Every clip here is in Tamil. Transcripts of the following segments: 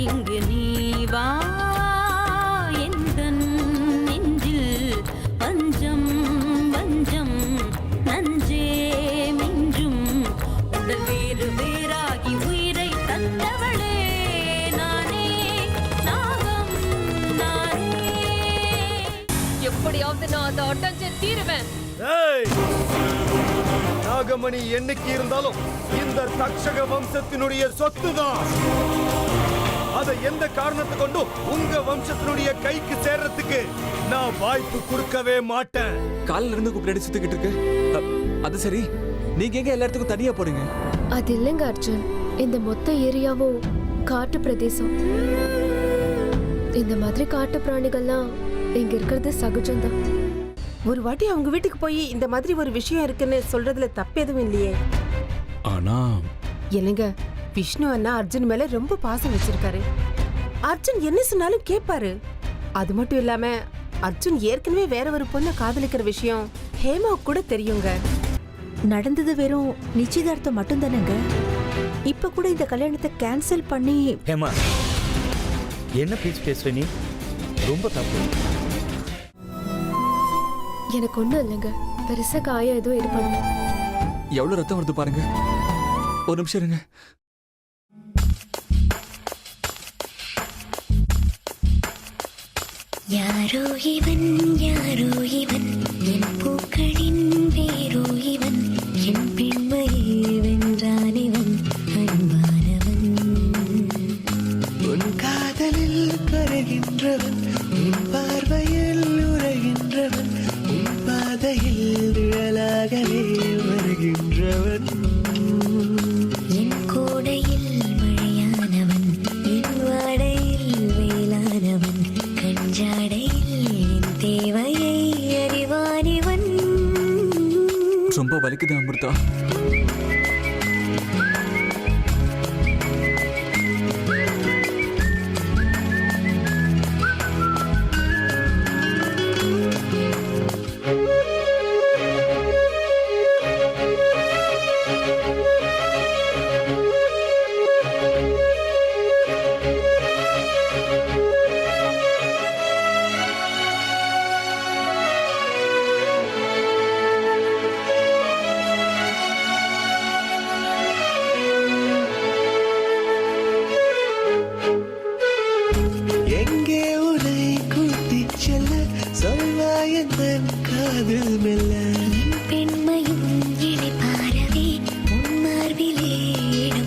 இங்கு நீ வா எந்தன் நெஞ்சில் பஞ்சம் வஞ்சம் நஞ்சே மிஞ்சும் உடல் வேறு வேறாகி உயிரை தந்தவளே நானே நாகம் நானே. எப்படியாவது நான் அந்த அட்டஞ்சை தீருவேன். நாகமணி என்னைக்கு இருந்தாலும் இந்த தக்ஷக வம்சத்தினுடைய சொத்துதான். அதை எந்த காரணத்தை கொண்டும் உங்க வம்சத்தினுடைய கைக்கு சேர்றதுக்கு நான் வாய்ப்பு கொடுக்கவே மாட்டேன். காலில இருந்து கூப்பிட்டு சுத்திக்கிட்டு இருக்கு. அது சரி, நீங்க எங்க எல்லா இடத்துக்கும் தனியா போறீங்க? அது இல்லைங்க அர்ஜுன், இந்த மொத்த ஏரியாவும் காட்டு பிரதேசம். இந்த மாதிரி காட்டு பிராணிகள்லாம் இங்க இருக்கிறது சகஜம்தான். ஒரு வாட்டி அவங்க வீட்டுக்கு போய் இந்த மாதிரி ஒரு விஷயம் இருக்குன்னு சொல்றதுல தப்பு எதுவும் இல்லையே. ஆனா இல்லைங்க, விஷ்ணு அண்ணா அர்ஜுன் மேல ரொம்ப பாசம் வச்சிருக்காரு. அர்ஜுன் என்ன சொன்னாலும் கேட்பாரு. அது மட்டும் இல்லாம அர்ஜுன் ஏற்கனவே வேற ஒரு பொண்ணை காதலிக்கிற விஷயம் ஹேமாவுக்கு கூட தெரியுங்க. நடந்தது வெறும் நிச்சயதார்த்தம் மட்டும் தானேங்க. இப்ப கூட இந்த கல்யாணத்தை கேன்சல் பண்ணி. ஹேமா, என்ன பேச்சு பேசுற நீ? ரொம்ப தப்பு. எனக்கு ஒண்ணும் இல்லைங்க, பெருசா காயம் எதுவும் ஏற்படும். எவ்வளவு ரத்தம் வருது பாருங்க. ஒரு நிமிஷம் இருங்க. யாரோ இவன் யாரோ இவன் என் பூக்களின் வேரோ இவன் என் பெண்மையை வென்றான் இவன் அன்பானவன். உன் காதலில் கரைகின்றவன், உன் பார்வையில் உரைகின்றவன், உன் பாதையில் நிழலாகவே வருகின்றவன். என் கோடையில் மழையானவன், என் வாடையில் வேளானவன், கஞ்சாடையில் என் தேவையை அறிவானிவன். ரொம்ப வலிக்குது அமிர்தா. எங்கே உன்னை கூட்டிச் செல்ல சொல்வாயந்தன் காதல் மெல்ல. பெண்மையும் இடைப்பாரவே உன் மார்பிலே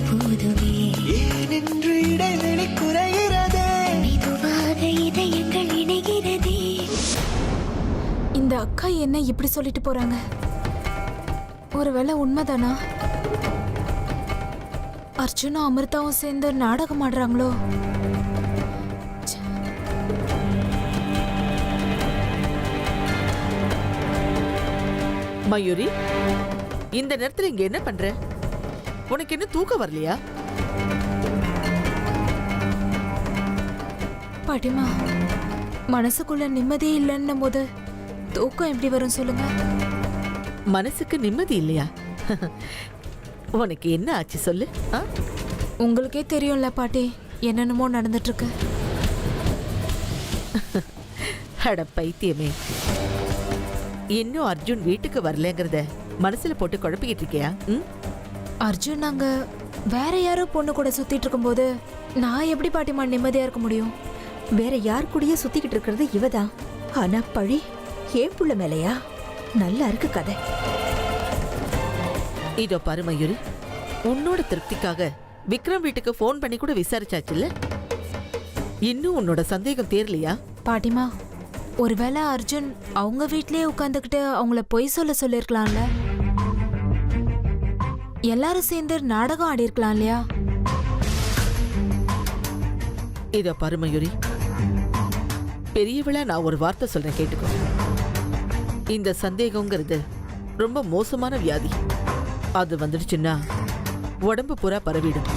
போதுமே. ஏனென்று இடைவெளி குறைகிறதே, மெதுவாக இதயங்கள் இணைகிறதே. இந்த அக்கா என்ன இப்படி சொல்லிட்டு போறாங்க? ஒருவேளை உண்மைதானா? அர்ஜுனும் அமிர்தாவும் சேர்ந்து நாடகம் ஆடுறாங்களோ? மயூரி, இந்த நேரத்துல இங்க என்ன பண்ற? உனக்கு என்ன தூக்கம் வரலையா? பாட்டிமா, மனசுக்குள்ள நிம்மதியே இல்லைன்னும் போது தூக்கம் எப்படி வரும் சொல்லுங்க? மனசுக்கு நிம்மதி இல்லையா? உனக்கு என்ன ஆச்சு சொல்லு. உங்களுக்கே தெரியும்ல பாட்டி, என்னென்னமோ நடந்துட்டு இருக்கு. அட பைத்தியமே, இன்னும் அர்ஜுன் வீட்டுக்கு வரலங்கிறத மனசுல போட்டு குழப்பிக்கிட்டு இருக்கியா? அர்ஜுன் நாங்க வேற யாரோ பொண்ணு கூட சுத்திட்டு இருக்கும்போது நான் எப்படி பாட்டிமா நிம்மதியா இருக்க முடியும்? வேற யார் கூடயே சுத்திக்கிட்டு இருக்கிறது இவதான். ஆனா பழி ஏன் புள்ள மேலையா? நல்லா இருக்கு கதை. இதோ பாரு மயூரி, உன்னோட திருப்திக்காக விக்ரம் வீட்டுக்கு போன் பண்ணி கூட விசாரிச்சாச்சுல்ல? இன்னும் உன்னோட சந்தேகம் தேரலையா? பாட்டிமா, ஒருவேளை அர்ஜுன் அவங்க வீட்லயே உட்காந்துக்கிட்டு அவங்கள பொய் சொல்லிருக்கலாம்ல? எல்லாரும் சேர்ந்து நாடகம் ஆடி இருக்கலாம் இல்லையா? இதோ பாரு மயூரி, பெரியவளா நான் ஒரு வார்த்தை சொல்றேன், கேட்டுக்கோ. இந்த சந்தேகங்கிறது ரொம்ப மோசமான வியாதி. அது வந்துடுச்சுன்னா உடம்பு பூரா பரவிடும்.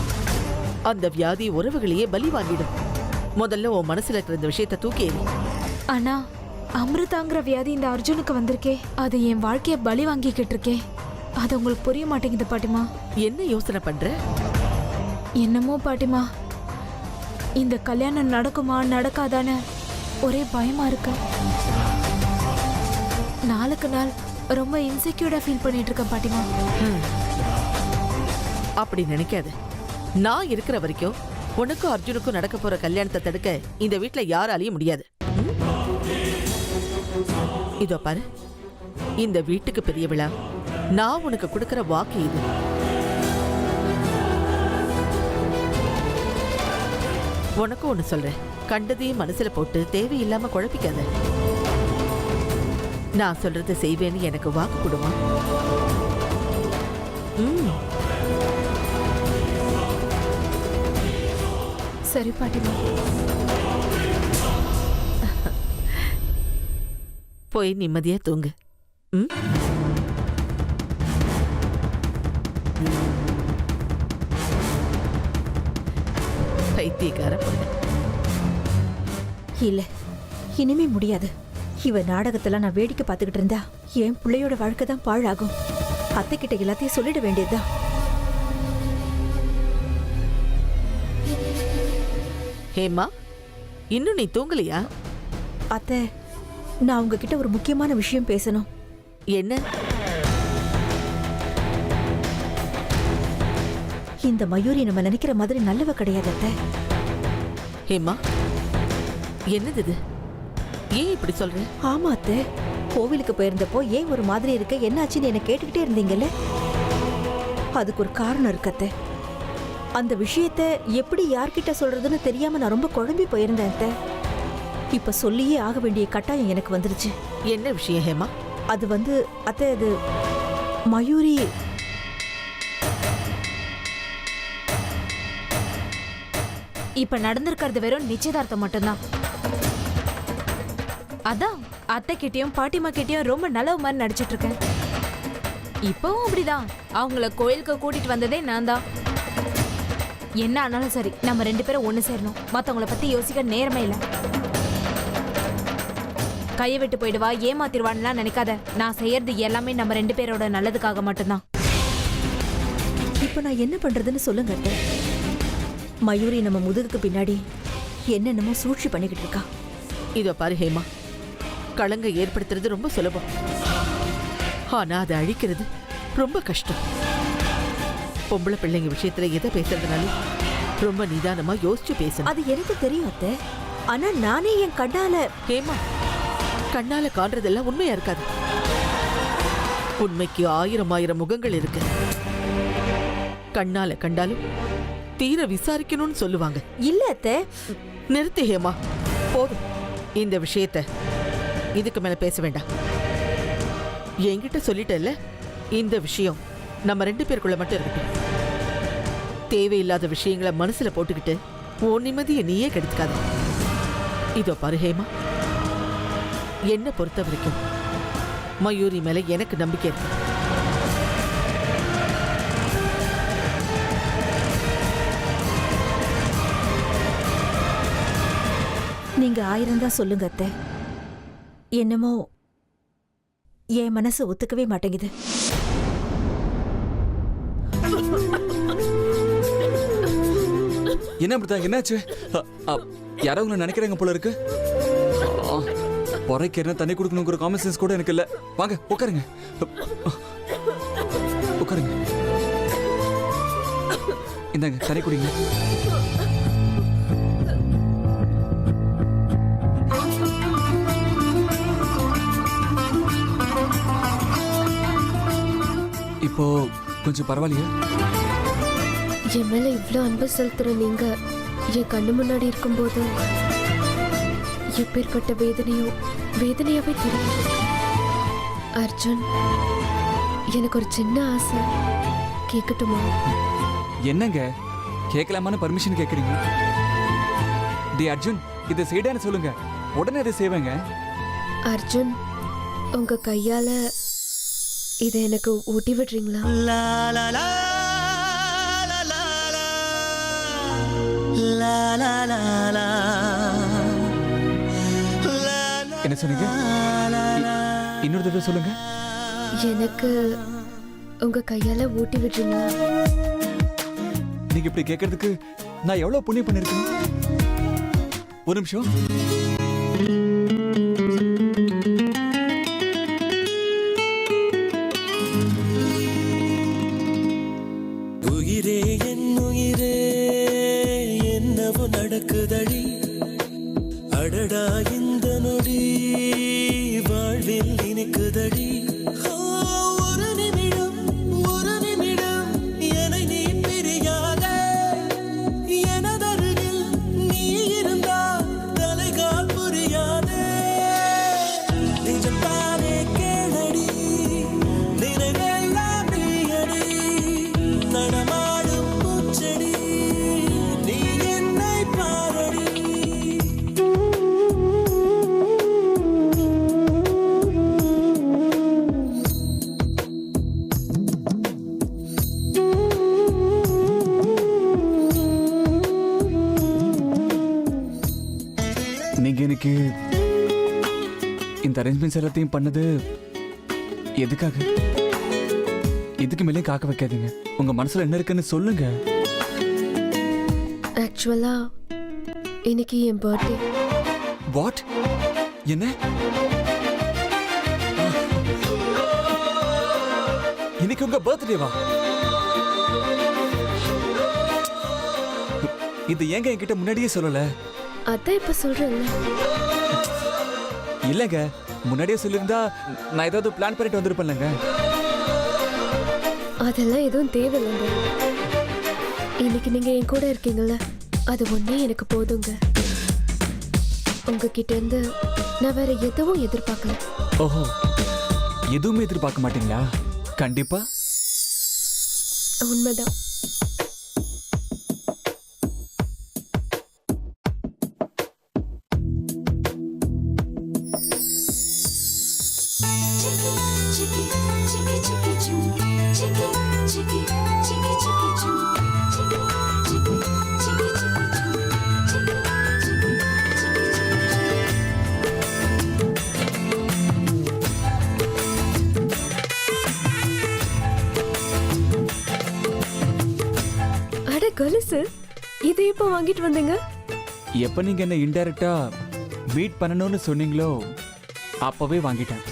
அந்த வியாதி உறவுகளையே பலி வாங்கிடும். முதல்ல உன் மனசுல இருக்கிற இந்த விஷயத்தை தூக்கி எறி. ஆனா அமிர்தாங்கிற வியாதி இந்த அர்ஜுனுக்கு வந்திருக்கே, அது என் வாழ்க்கைய பலி வாங்கிக்கிட்டு இருக்கே. அது உங்களுக்கு புரிய மாட்டேங்குது பாட்டிமா. என்ன யோசனை பண்ற? என்னமோ பாட்டிமா, இந்த கல்யாணம் நடக்குமா நடக்காதான்னு ஒரே பயமா இருக்கு. நாளுக்கு நாள் ரொம்ப இன்செக்யூர்டா ஃபீல் பண்ணிட்டு இருக்கேன் பாட்டிமா. அப்படி நினைக்காத. நான் இருக்கிற வரைக்கும் உனக்கும் அர்ஜுனுக்கும் நடக்க போற கல்யாணத்தை தடுக்க இந்த வீட்ல யாராலையும் முடியாது. இதோ பாரு, இந்த வீட்டுக்கு பெரிய விழா, நான் உனக்கு கொடுக்கிற வாக்கு இது. உனக்கும் ஒண்ணு சொல்றேன், கண்டதையும் மனசுல போட்டு தேவையில்லாம குழப்பிக்காத. நான் சொல்றதை செய்வேன்னு எனக்கு வாக்கு கொடுமா? சரி பாட்டிமா. போய் நிம்மதியா தூங்கு. பைத்தியக்கார பொண்ணு. இல்ல, இனிமே முடியாது. இவ நாடகத்துல நான் வேடிக்கை பார்த்துக்கிட்டு இருந்தா என் பிள்ளையோட வாழ்க்கை தான் பாழாகும். அத்தை கிட்ட எல்லாத்தையும் சொல்லிட வேண்டியதுதான். ஹேமா, இன்னும் நீ தூங்கலையா? அத்தை, நான் உங்ககிட்ட ஒரு முக்கியமான விஷயம் பேசணும். என்ன? இந்த மயூரி நம்ம நினைக்கிற மாதிரி நல்லவ கிடையாது அத்தை. ஹேமா, என்னது இது? ஏன் இப்படி சொல்ற? ஆமா அத்தை, கோவிலுக்கு போயிருந்தப்போ ஏன் ஒரு மாதிரி இருக்க, என்னாச்சுன்னு என்ன கேட்டுக்கிட்டே இருந்தீங்கல்ல, அதுக்கு ஒரு காரணம் இருக்கு அத்தை. அந்த விஷயத்த எப்படி யார்கிட்ட சொல்றதுன்னு தெரியாம நான் ரொம்ப குழம்பி போயிருந்தேன் அத்தை. இப்ப சொல்லியே ஆக வேண்டிய கட்டாயம் எனக்கு வந்துருச்சு. என்ன விஷயம் ஹேமா? அது வந்து அத்தை, அது மயூரி இப்ப நடந்திருக்கிறது வெறும் நிச்சயதார்த்தம் மட்டும்தான். அதான் அத்தை கிட்டயும் பாட்டிமா கிட்டயும் ரொம்ப நல்ல மாதிரி நடிச்சிட்டு இருக்கேன். இப்பவும் அப்படிதான். அவங்கள கோயிலுக்கு கூட்டிட்டு வந்ததே நான் தான். என்ன ஆனாலும் சரி, நம்ம 2 பேரும் ஒண்ணு சேரணும். மத்தவங்கள பத்தி யோசிக்க நேரமே இல்ல. கையை விட்டு போயிடுவா, ஏமாத்திடுவான்லாம் நினைக்காத. நான் செய்யறது எல்லாமே நம்ம 2 பேரோட நல்லதுக்காக மட்டும்தான். இப்ப நான் என்ன பண்றதுன்னு சொல்லுங்க அத்தை. மயூரி நம்ம முதுகுக்கு பின்னாடி என்னென்னமோ சூழ்ச்சி பண்ணிக்கிட்டு இருக்கா. இதோ பாரு ஹேமா, களங்க ஏற்படுத்துறது ரொம்ப சுலபம், ஆனா அதை அழிக்கிறது ரொம்ப கஷ்டம். பொம்பளை பிள்ளைங்க விஷயத்துல எதை பேசுறதுனாலும் ரொம்ப நிதானமா யோசிச்சு பேசணும். அது எனக்கு தெரியும் அத்தை. ஆனா நானே என் கண்ணால. ஹேமா, கண்ணால காண்றதெல்லாம் உண்மையா இருக்காது. உண்மைக்கு 1000 முகங்கள் இருக்கு. கண்ணால கண்டாலும் தீர விசாரிக்கணும்னு சொல்லுவாங்க. இல்ல அத்தை. நிறுத்து ஹேமா, போதும். இந்த விஷயத்த இதுக்கு மேல பேச வேண்டாம். என்கிட்ட சொல்லிட்டல்ல, இந்த விஷயம் நம்ம 2 பேருக்குள்ள மட்டும் இருக்கட்டும். தேவையில்லாத விஷயங்களை மனசுல போட்டுக்கிட்டு உன் நிம்மதியை நீயே கெடுத்துக்காத. இதோ பாரு ஹேமா, என்ன பொறுத்த வரைக்கும் மயூரி மேல எனக்கு நம்பிக்கை இருக்கு. நீங்க 1000 தான் சொல்லுங்க அத்தை. என்னமோ என் மனசு ஒத்துக்கவே மாட்டேங்குது. என்ன பிரதா, என்னாச்சு? யாரோ உங்களை நினைக்கிறாங்க போல இருக்கு. பொறைக்கு என்ன தண்ணி கொடுக்கணுங்கிற காமன் சென்ஸ் கூட எனக்கு இல்ல. வாங்க உட்காருங்க, உட்காருங்க. இந்தாங்க தண்ணி குடிங்க. இப்போ கொஞ்சம் பரவாயில்லையா? என் மேல இவ்ளோ அன்பு செலுத்துற நீங்க என் கண்ணு முன்னாடி இருக்கும்போது எப்பேற்பட்ட வேதனையாவே தெரியும். அர்ஜுன், எனக்கு ஒரு சின்ன ஆசை, கேட்கட்டுமா? என்னங்க கேட்கலாமான்னு பர்மிஷன் கேட்குறீங்க? டி அர்ஜுன், இதை செய்டான்னு சொல்லுங்க, உடனே இதை செய்வேங்க. அர்ஜுன், உங்க கையால இதை எனக்கு ஊட்டி விடுறீங்களா? என்ன சொன்னீங்க? இன்னொரு தடவை சொல்லுங்க. எனக்கு உங்க கையால ஊட்டி விடுறீங்களா? நீங்க இப்படி கேட்கறதுக்கு நான் எவ்வளவு புண்ணியம் பண்ணிருக்கேன். ஒரு நிமிஷம். உயிரே என் உயிரே என்னவோ நடக்குதடி அடடா இந்த நொடி வாழ்வில் இனிக்குதடி ஒரு நிமிடம் என்னை நீ பிரியாத எனதருகில் நீ இருந்தால் தலைகால் புரியாதே நிஜத்தானே கேளடி நினைவெல்லாம் நீயடி நடமாடும் பூச்செடி நீ என்னை பாரடி நீங்க எனக்கு இந்த அரேஞ்ச்மெண்ட்ஸ் எல்லாத்தையும் பண்ணது எதுக்காக? இதுக்கு மேலே காக்க வைக்காதீங்க. உங்க மனசுல என்ன இருக்குன்னு சொல்லுங்க. ஆக்சுவலா இன்னைக்கு என் பர்த்டே. வாட்? என்ன? இன்னைக்கு உங்க பர்த்டேவா? இது ஏங்க என்கிட்ட முன்னாடியே சொல்லல? அதான் இப்ப சொல்றேன்ல. இல்லங்க, முன்னாடியே சொல்லியிருந்தா நான் ஏதாவது பிளான் பண்ணிட்டு வந்திருப்பேன்லங்க. அதெல்லாம் எதுவும் தேவையில்லைங்க. இன்னைக்கு நீங்க என் கூட இருக்கீங்கல்ல, அது ஒண்ணே எனக்கு போதுங்க. உங்ககிட்ட இருந்து நான் வேற எதுவும் எதிர்பார்க்கல. ஓஹோ, எதுவுமே எதிர்பார்க்க மாட்டீங்களா? கண்டிப்பா. உண்மைதான். அட கொலுசு, இது எப்போ வாங்கிட்டு வந்தீங்க? எப்ப நீங்க என்ன இன்டைரக்டா மீட் பண்ணணும்னு சொன்னீங்களோ அப்பவே வாங்கிட்டேன்.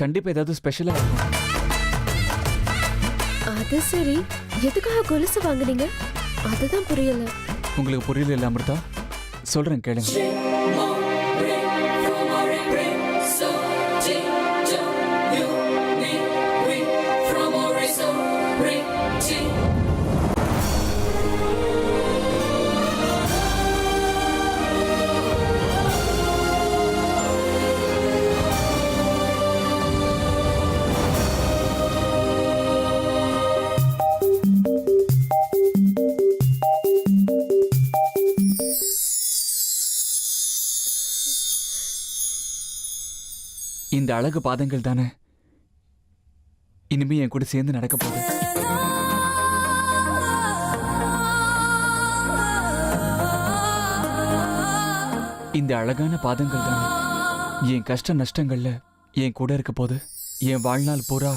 கண்டிப்பா ஏதாவது ஸ்பெஷலா இருக்கும். அது சரி, எதுக்காக கொலுசு வாங்குனீங்க? அதுதான் புரியல. உங்களுக்கு புரியல இல்ல அமிர்தா? சொல்றேன் கேளுங்க. இந்த அழகு பாதங்கள் தானே இனிமே என் கூட சேர்ந்து நடக்க போகுது. இந்த அழகான பாதங்கள் தானே என் கஷ்ட நஷ்டங்கள்ல என் கூட இருக்க போது. என் வாழ்நாள் பூரா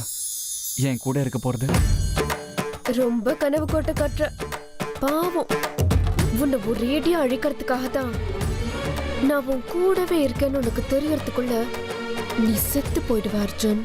என் கூட இருக்க போறது. ரொம்ப கனவு கோட்டை கட்டுற பாவம். உன்னை ஒரேடியா அழிக்கிறதுக்காக தான் நான் உன் கூடவே இருக்கேன்னு உனக்கு தெரியறதுக்குள்ள நீ செத்து போயிடுவ அர்ஜுன்.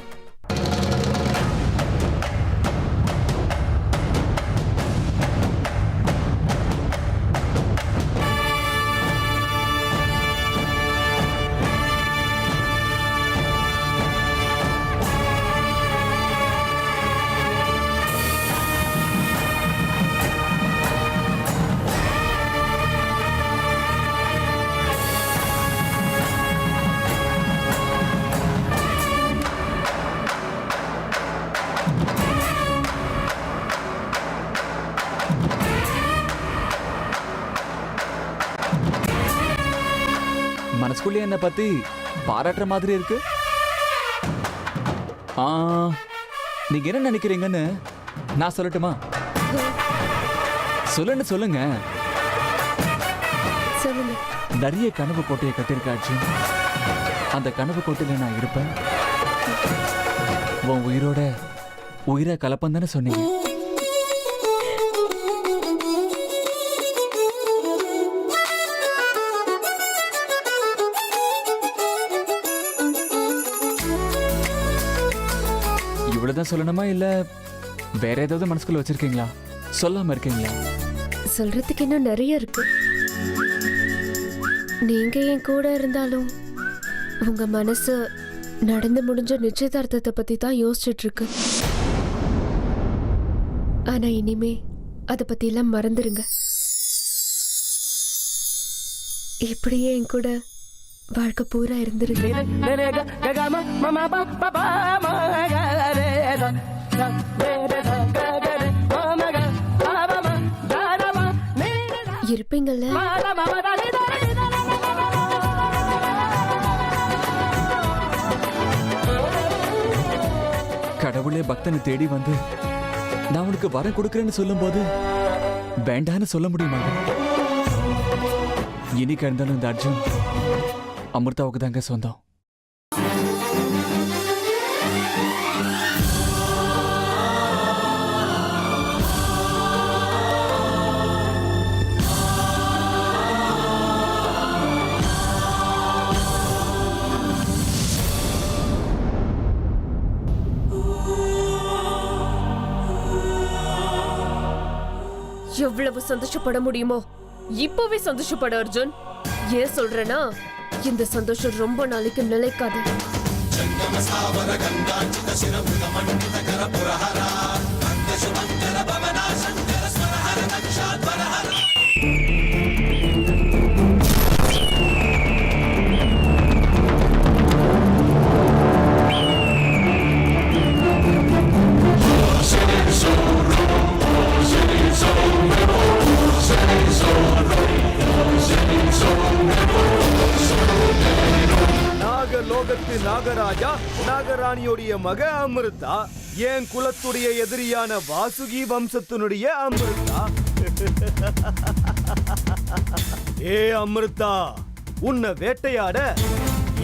மனசுக்குள்ளே என்ன பத்தி பாராட்டுற மாதிரி இருக்கு. நீங்க என்ன நினைக்கிறீங்கன்னு நான் சொல்லட்டுமா? சொல்லுங்க. நிறைய கனவு கோட்டையை கட்டிருக்காச்சு. அந்த கனவு கோட்டையில நான் இருப்பேன். உன் உயிரோட உயிரை கலப்பம் தானே சொன்னீங்க. அவ்வளவுதான் சொல்லணுமா இல்ல வேற ஏதாவது மனசுக்குள்ள வச்சிருக்கீங்களா? சொல்லாம இருக்கீங்களா? சொல்றதுக்கு இன்னும் நிறைய இருக்கு. நீங்க என் கூட இருந்தாலும் உங்க மனசு நடந்து முடிஞ்ச நிச்சயதார்த்தத்தை பத்தி தான் யோசிச்சுட்டு இருக்கு. ஆனா இனிமே அதை பத்தி எல்லாம் மறந்துருங்க. இப்படியே என் கூட வாழ்க்கை பூரா இருந்துருங்க. இருப்பீங்கல்ல? கடவுளே பக்தனை தேடி வந்து நான் உனக்கு வரம் கொடுக்கறேன்னு சொல்லும்போது வேண்டான்னு சொல்ல முடியுமா? இன்னைக்கு இருந்தாலும் இந்த அர்ஜுன் அமிர்தாவுக்கு தாங்க சொந்தம். எவ்வளவு சந்தோஷப்பட முடியுமோ இப்பவே சந்தோஷப்பட அர்ஜுன். ஏன் சொல்றேன்னா இந்த சந்தோஷம் ரொம்ப நாளைக்கு நிலைக்காது. நாகலோகத்து நாகராஜா நாகராணியுடைய மக அமிர்தா, என் குலத்துடைய எதிரியான வாசுகி வம்சத்தினுடைய அமிர்தா. ஏ அமிர்தா, உன்னை வேட்டையாட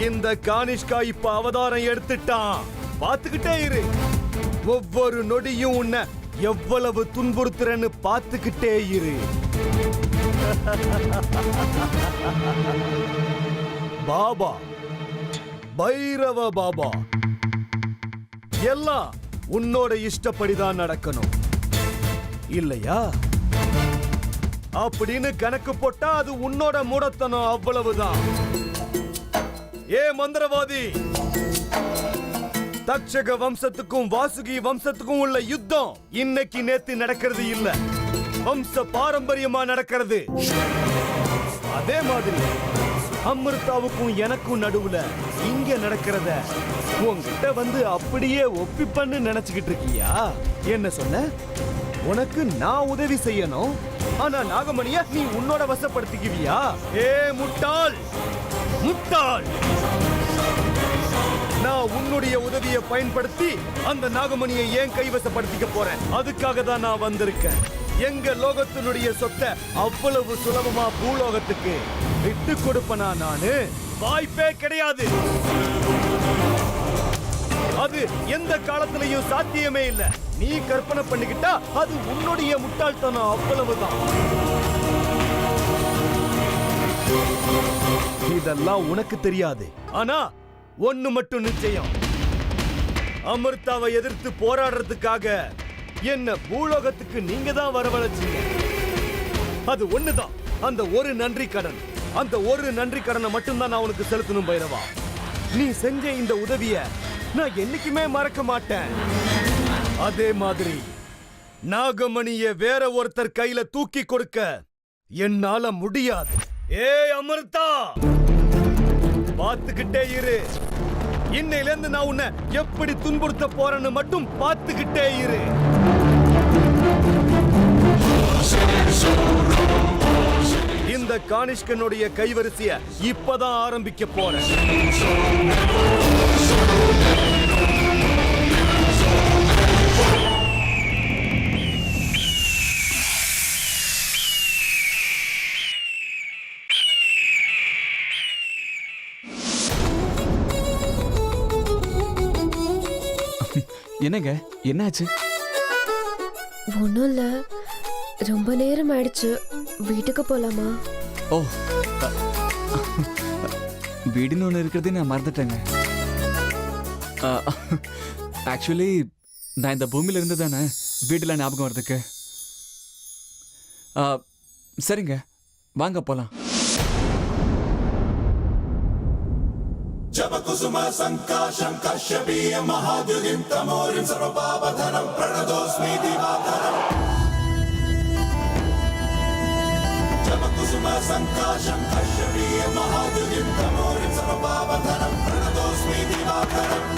இந்த கானிஷ்கா இப்ப அவதாரம் எடுத்துட்டான். பாத்துக்கிட்டே இரு. ஒவ்வொரு நொடியும் உன்னை எவ்வளவு துன்புறுத்துறன்னு பாத்துக்கிட்டே இரு. பாபா, பைரவ பாபா, எல்லாம் உன்னோட இஷ்டப்படிதான் நடக்கணும் இல்லையா? அப்படின்னு கணக்கு போட்டா அது உன்னோட மூடத்தனம், அவ்வளவுதான். ஏ மந்திரவாதி, தக்ஷக வம்சத்துக்கும் வாசுகி வம்சத்துக்கும் உள்ள யுத்தம் இன்னைக்கு நேத்து நடக்கிறது இல்ல, வம்ச பாரம்பரியமா நடக்கிறது. அதே மாதிரி அமிர்தாவுக்கும் எனக்கும் நடுவுல இங்க நடக்கிறத உன்கிட்ட வந்து அப்படியே ஒப்பிப்பன்னு நினைச்சுக்கிட்டு இருக்கியா? என்ன சொன்ன? உனக்கு நான் உதவி செய்யணும், ஆனா நாகமணிய நீ உன்னோட வசப்படுத்திக்குவியா? ஏ முட்டாள், முட்டாள்! நான் உன்னுடைய உதவியை பயன்படுத்தி அந்த நாகமணியை ஏன் கைவசப்படுத்திக்க போறேன். அதுக்காக தான் நான் வந்திருக்கேன். எங்க லோகத்தினுடைய சொத்தை அவ்வளவு சுலபமா பூலோகத்துக்கு விட்டு கொடுப்பனா? நானு வாய்ப்பே கிடையாது. அது எந்த காலத்திலையும் சாத்தியமே இல்ல. நீ கற்பனை பண்ணிக்கிட்டா அது உன்னுடைய முட்டாள்தனம், அவ்வளவுதான். இதெல்லாம் உனக்கு தெரியாது. ஆனா ஒண்ணு மட்டும் நிச்சயம், அமிர்தாவை எதிர்த்து போராடுறதுக்காக என்ன பூலோகத்துக்கு நீங்க தான் வரவழைச்சீங்க. அது ஒண்ணுதான் அந்த ஒரு நன்றி கடன். அந்த ஒரு நன்றி கடனை மட்டும்தான் நான் உனக்கு செலுத்தணும் பைரவா. நீ செஞ்ச இந்த உதவிய நான் என்னைக்குமே மறக்க மாட்டேன். அதே மாதிரி நாகமணிய வேற ஒருத்தர் கையில தூக்கி கொடுக்க என்னால முடியாது. ஏய் அமிர்தா, பார்த்துக்கிட்டே இரு. இன்னையிலிருந்து நான் உன்னை எப்படி துன்புறுத்த போறேன்னு மட்டும் பார்த்துக்கிட்டே இரு. இந்த கானிஷ்கனுடைய கைவரிசைய இப்பதான் ஆரம்பிக்க போறேன். என்னங்க, என்னாச்சு? ஒன்றும் இல்லை, ரொம்ப நேரம் ஆயிடுச்சு, வீட்டுக்கு போலாமா? ஓ, வீடுன்னு ஒன்று இருக்கிறதே நான் மறந்துட்டேங்க. ஆக்சுவலி நான் இந்த பூமியில இருந்து தானே வீட்டுல ஞாபகம் வர்றதுக்கு. சரிங்க, வாங்க போலாம். जपकुसुम संकाशं कश्यपीय महाद्युतिं तमोरिं सर्वपापधनं प्रणतोऽस्मि दिवाकरम् जपकुसुम संकाशं कश्यपीय महाद्युतिं तमोरिं सर्वपापधनं प्रणतोऽस्मि दिवाकरम्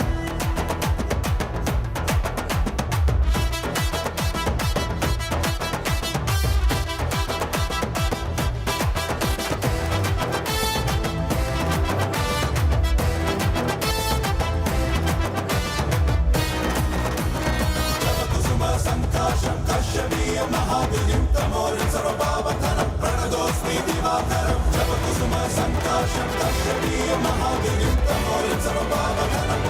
संकाशं कश्यपीय महाद्युतिं तमोरिं सर्वपापधनं प्रणतोऽस्मि दिवाकरं जपकुसुम संकाशं कश्यपीय महाद्युतिं तमोरिं सर्वपापधनं